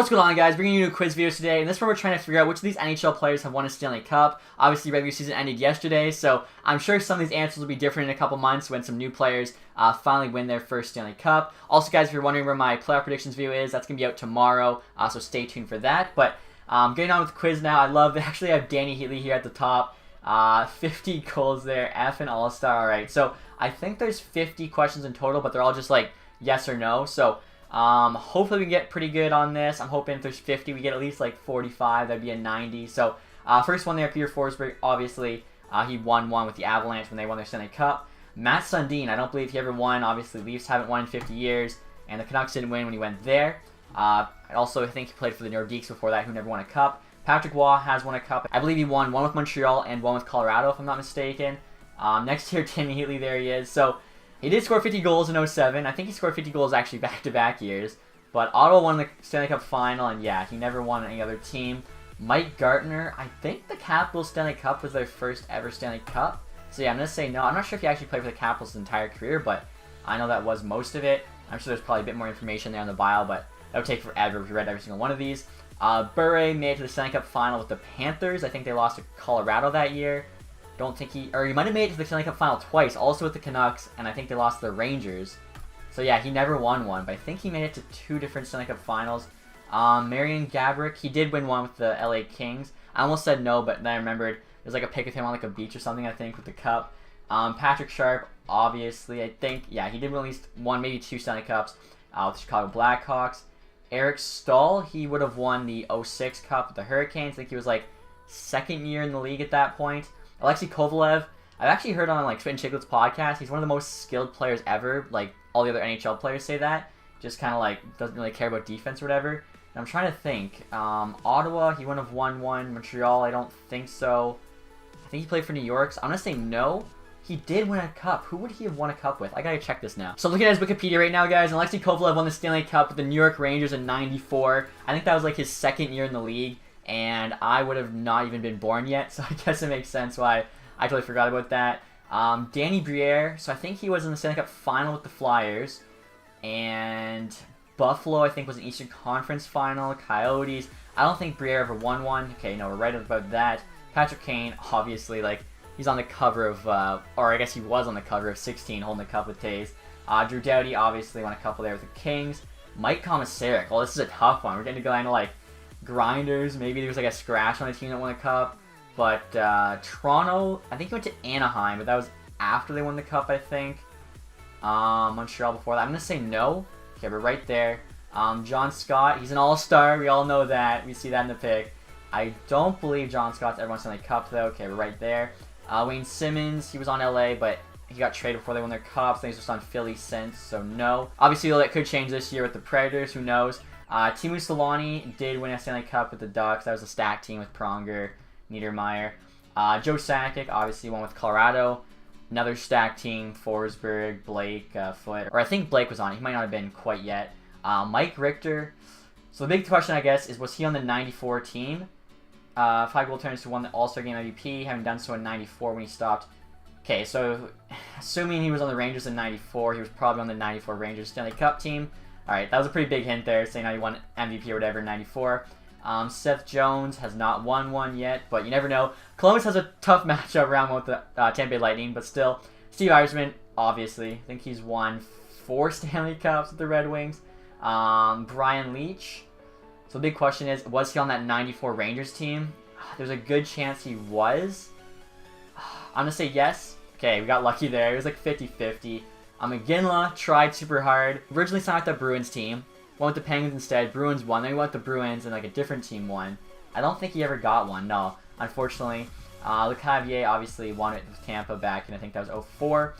What's going on, guys? Bringing you a quiz video today, and this is where we're trying to figure out which of these NHL players have won a Stanley Cup. Obviously, regular season ended yesterday, so I'm sure some of these answers will be different in a couple months when some new players finally win their first Stanley Cup. Also, guys, if you're wondering where my playoff predictions video is, that's going to be out tomorrow, so stay tuned for that. But getting on with the quiz now, I love that. Actually, I have Danny Healy here at the top. 50 goals there, F and All-Star. All right, so I think there's 50 questions in total, but they're all just like yes or no. So hopefully we can get pretty good on this. I'm hoping if there's 50, we get at least like 45. That'd be a 90. So first one there, Peter Forsberg. Obviously, he won one with the Avalanche when they won their Stanley Cup. Matt Sundin, I don't believe he ever won. Obviously, Leafs haven't won in 50 years, and the Canucks didn't win when he went there. I also think he played for the Nordiques before that, who never won a cup. Patrick Waugh has won a cup. I believe he won one with Montreal and one with Colorado, if I'm not mistaken. Next here, Timmy Heatley, there he is. So he did score 50 goals in 07. I think he scored 50 goals actually back-to-back years. But Ottawa won the Stanley Cup final, and yeah, he never won any other team. Mike Gartner, I think the Capitals Stanley Cup was their first ever Stanley Cup. So yeah, I'm going to say no. I'm not sure if he actually played for the Capitals his entire career, but I know that was most of it. I'm sure there's probably a bit more information there on the bio, but that would take forever if you read every single one of these. Briere made it to the Stanley Cup final with the Panthers. I think they lost to Colorado that year. Don't think he might have made it to the Stanley Cup final twice, also with the Canucks, and I think they lost to the Rangers. So yeah, he never won one, but I think he made it to two different Stanley Cup finals. Marian Gaborik, he did win one with the LA Kings. I almost said no, but then I remembered there's like a pic of him on like a beach or something, I think, with the cup. Patrick Sharp, obviously, I think, yeah, he did win at least one, maybe two Stanley Cups with the Chicago Blackhawks. Eric Stahl, he would have won the 06 Cup with the Hurricanes. I think he was like second year in the league at that point. Alexei Kovalev, I've actually heard on like Spit and Chicklets podcast, he's one of the most skilled players ever. Like all the other NHL players say that. Just kind of like doesn't really care about defense or whatever. And I'm trying to think. Ottawa, he wouldn't have won one. Montreal, I don't think so. I think he played for New York. So I'm going to say no. He did win a cup. Who would he have won a cup with? I gotta check this now. So I'm looking at his Wikipedia right now, guys. And Alexei Kovalev won the Stanley Cup with the New York Rangers in '94. I think that was like his second year in the league. And I would have not even been born yet. So I guess it makes sense why I totally forgot about that. Danny Briere. So I think he was in the Stanley Cup final with the Flyers. And Buffalo, I think, was an Eastern Conference final. Coyotes. I don't think Briere ever won one. Okay, no, we're right about that. Patrick Kane, obviously, like, he's on the cover of, or I guess he was on the cover of 16, holding the cup with Taves. Drew Doughty, obviously, won a couple there with the Kings. Mike Komisarek, well, this is a tough one. We're getting to go into, like, grinders. Maybe there was, like, a scratch on a team that won a cup. But Toronto, I think he went to Anaheim, but that was after they won the cup, I think. Montreal before that. I'm going to say no. Okay, we're right there. John Scott, he's an all-star. We all know that. We see that in the pick. I don't believe John Scott's ever won Stanley Cup, though. Okay, we're right there. Wayne Simmons, he was on LA, but he got traded before they won their cups. He's just on Philly since, so no. Obviously, that could change this year with the Predators. Who knows? Teemu Selanne did win a Stanley Cup with the Ducks. That was a stacked team with Pronger, Niedermeyer. Joe Sakic, obviously, won with Colorado. Another stacked team, Forsberg, Blake, Foote. Or I think Blake was on it. He might not have been quite yet. Mike Richter. So the big question, I guess, is was he on the 94 team? 5 goaltenders who won the All-Star Game MVP, having done so in 94 when he stopped. Okay, so assuming he was on the Rangers in 94, he was probably on the 94 Rangers Stanley Cup team. Alright, that was a pretty big hint there, saying how he won MVP or whatever in 94. Seth Jones has not won one yet, but you never know. Columbus has a tough matchup round one with the Tampa Bay Lightning, but still. Steve Yzerman, obviously. I think he's won 4 Stanley Cups with the Red Wings. Brian Leetch. So the big question is, was he on that 94 Rangers team? There's a good chance he was. I'm going to say yes. Okay, we got lucky there. It was like 50-50. McGinley tried super hard. Originally signed with the Bruins team. Went with the Penguins instead. Bruins won. Then he went with the Bruins and like a different team won. I don't think he ever got one. No, unfortunately. LeCavier obviously won it with Tampa back in I think that was 04.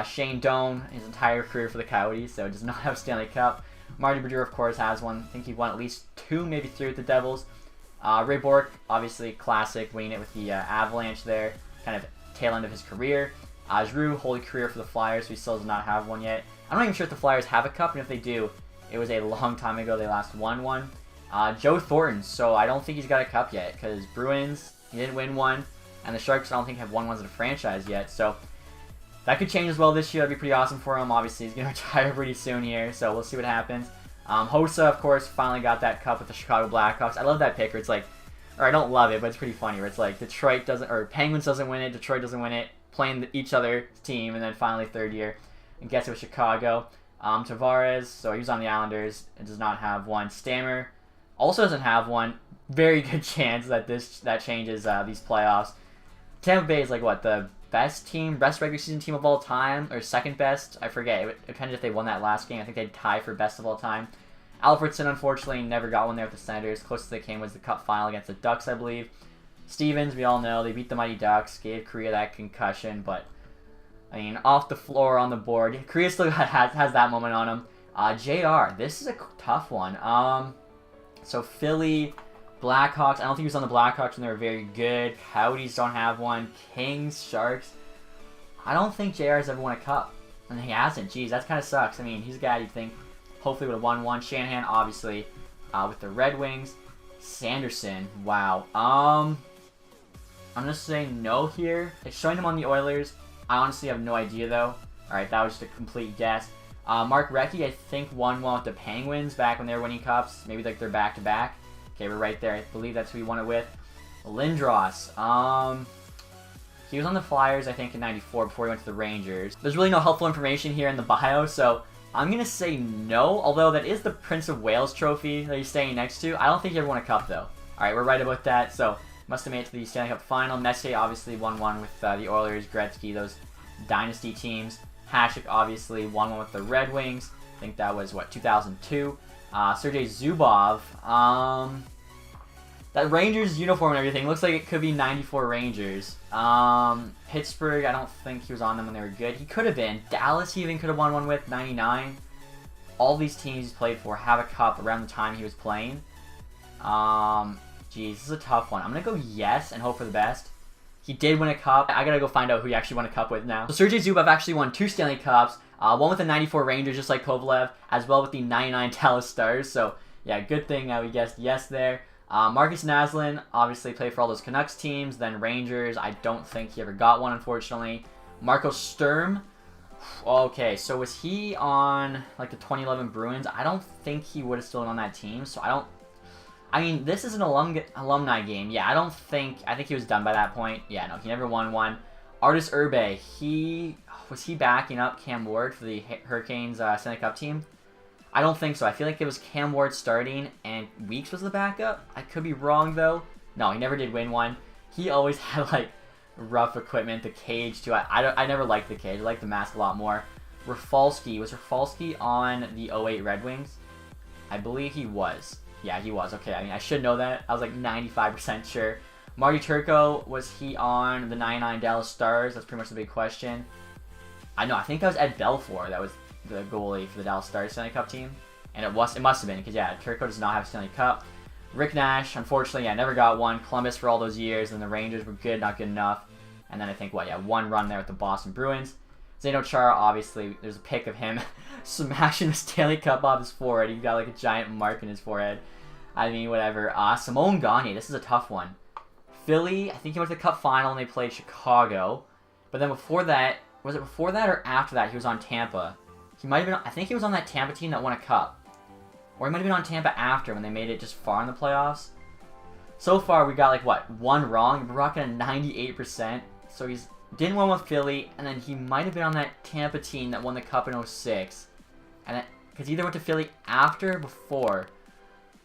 Shane Doan, his entire career for the Coyotes, so does not have a Stanley Cup. Marty Briere, of course, has one. I think he won at least 2, maybe 3 with the Devils. Ray Bourque, obviously classic, winning it with the Avalanche there. Kind of tail end of his career. Giroux, holy career for the Flyers, so he still does not have one yet. I'm not even sure if the Flyers have a cup, and if they do, it was a long time ago they last won one. Joe Thornton, so I don't think he's got a cup yet, because Bruins, he didn't win one, and the Sharks I don't think have won one as a franchise yet, so that could change as well this year. That'd be pretty awesome for him. Obviously, he's going to retire pretty soon here, so we'll see what happens. Hossa, of course, finally got that cup with the Chicago Blackhawks. I love that pick where it's like, or I don't love it, but it's pretty funny where it's like Detroit doesn't, or Penguins doesn't win it, Detroit doesn't win it, playing each other team, and then finally third year and gets it with Chicago. Tavares, so he was on the Islanders and does not have one. Stammer also doesn't have one. Very good chance that that changes these playoffs. Tampa Bay is like what, the best regular season team of all time, or second best? I forget. It depends if they won that last game. I think they'd tie for best of all time. Alfredson, unfortunately, never got one there with the Senators. Closest they came was the Cup final against the Ducks, I believe. Stevens, we all know, they beat the Mighty Ducks, gave Korea that concussion, but, I mean, off the floor on the board. Korea still has that moment on him. JR, this is a tough one. So Philly, Blackhawks, I don't think he was on the Blackhawks when they were very good. Coyotes don't have one. Kings, Sharks. I don't think JR's ever won a cup. And he hasn't. Jeez, that kind of sucks. I mean, he's a guy you'd think hopefully would have won one. Shanahan, obviously, with the Red Wings. Sanderson, wow. I'm going to say no here. It's showing him on the Oilers. I honestly have no idea, though. Alright, that was just a complete guess. Mark Recchi, I think, won one with the Penguins back when they were winning cups. Maybe like they're back-to-back. Okay, we're right there. I believe that's who he won it with. Lindros. He was on the Flyers, I think, in 94 before he went to the Rangers. There's really no helpful information here in the bio, so I'm going to say no, although that is the Prince of Wales trophy that he's staying next to. I don't think he ever won a cup, though. Alright, we're right about that, so must have made it to the Stanley Cup final. Messier obviously won one with the Oilers, Gretzky, those dynasty teams. Hasek obviously won one with the Red Wings. I think that was, what, 2002. Sergei Zubov. That Rangers uniform and everything looks like it could be 94 Rangers. Pittsburgh, I don't think he was on them when they were good. He could have been. Dallas, he even could have won one with, 99. All these teams he's played for have a cup around the time he was playing. Geez, this is a tough one. I'm going to go yes and hope for the best. He did win a cup. I got to go find out who he actually won a cup with now. So Sergei Zubov actually won 2 Stanley Cups. One with the 94 Rangers, just like Kovalev, as well with the 99 Dallas Stars. So, yeah, good thing we guessed yes there. Marcus Naslund obviously played for all those Canucks teams, then Rangers. I don't think he ever got one, unfortunately. Markos Sturm. Okay, so was he on like the 2011 Bruins? I don't think he would have still been on that team, so I mean, this is an alumni game. Yeah, I think he was done by that point. Yeah, no, he never won one. Artis Urbe, was he backing up Cam Ward for the Hurricanes Stanley Cup team? I don't think so. I feel like it was Cam Ward starting and Weeks was the backup. I could be wrong, though. No, he never did win one. He always had, like, rough equipment. The cage, too. I never liked the cage. I liked the mask a lot more. Rafalski. Was Rafalski on the 08 Red Wings? I believe he was. Yeah, he was. Okay, I mean, I should know that. I was, like, 95% sure. Marty Turco, was he on the 99 Dallas Stars? That's pretty much the big question. I think that was Ed Belfour. That was the goalie for the Dallas Stars Stanley Cup team. And it must have been, because, yeah, Turco does not have a Stanley Cup. Rick Nash, unfortunately, yeah, never got one. Columbus for all those years, and the Rangers were good, not good enough. And then I think, one run there with the Boston Bruins. Zdeno Chara, obviously, there's a pic of him smashing the Stanley Cup off his forehead. He got, like, a giant mark in his forehead. I mean, whatever. Simone Gagne, this is a tough one. Philly, I think he went to the Cup final and they played Chicago. But then before that, was it before that or after that he was on Tampa? He might have been, I think he was on that Tampa team that won a cup. Or he might have been on Tampa after when they made it just far in the playoffs. So far, we got like, what, one wrong? We're rocking a 98%. So he's didn't win with Philly, and then he might have been on that Tampa team that won the cup in 06. And because he either went to Philly after or before.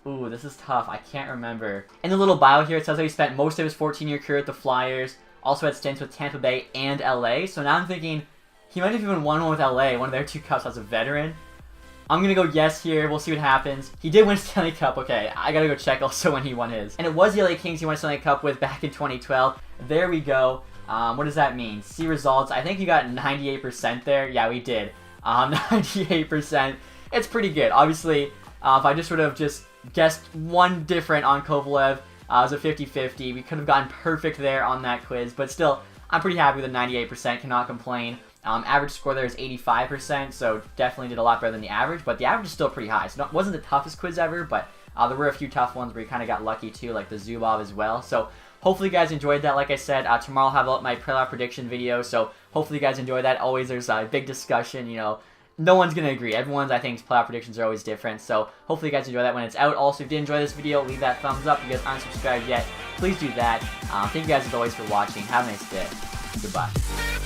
Ooh, this is tough. I can't remember. In the little bio here, it says that he spent most of his 14-year career at the Flyers. Also had stints with Tampa Bay and LA. So now I'm thinking he might have even won one with LA, one of their 2 cups as a veteran. I'm going to go yes here. We'll see what happens. He did win Stanley Cup. Okay, I got to go check also when he won his. And it was the LA Kings he won Stanley Cup with back in 2012. There we go. What does that mean? See results. I think you got 98% there. Yeah, we did. 98%. It's pretty good. Obviously, if I just would have just guessed one different on Kovalev, it was a 50-50. We could have gotten perfect there on that quiz. But still, I'm pretty happy with the 98%. Cannot complain. Average score there is 85%, so definitely did a lot better than the average, but the average is still pretty high. So it wasn't the toughest quiz ever, but there were a few tough ones where you kind of got lucky too, like the Zubov as well. So hopefully you guys enjoyed that. Like I said, tomorrow I'll have my playoff prediction video, so hopefully you guys enjoy that. Always there's a big discussion, you know, no one's going to agree. Everyone's, I think, playoff predictions are always different. So hopefully you guys enjoy that when it's out. Also, if you did enjoy this video, leave that thumbs up. If you guys aren't subscribed yet, please do that. Thank you guys as always for watching. Have a nice day. Goodbye.